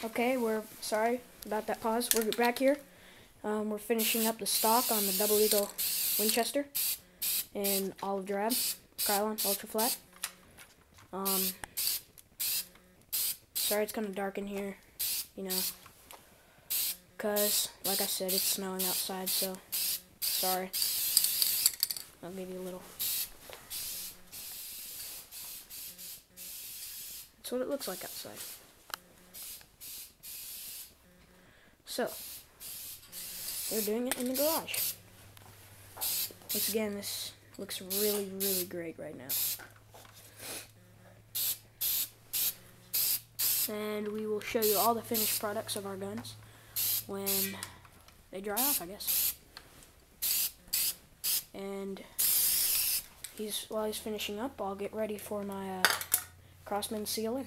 Okay, we're sorry about that pause. We're back here. We're finishing up the stock on the Double Eagle Winchester in olive drab, Krylon ultra flat. Sorry it's kind of dark in here, you know, because like I said, it's snowing outside, so sorry. I'll give you a little. That's what it looks like outside. So, we're doing it in the garage. Once again, this looks really, really great right now. And we will show you all the finished products of our guns when they dry off, I guess. And while he's finishing up, I'll get ready for my Crossman sealer.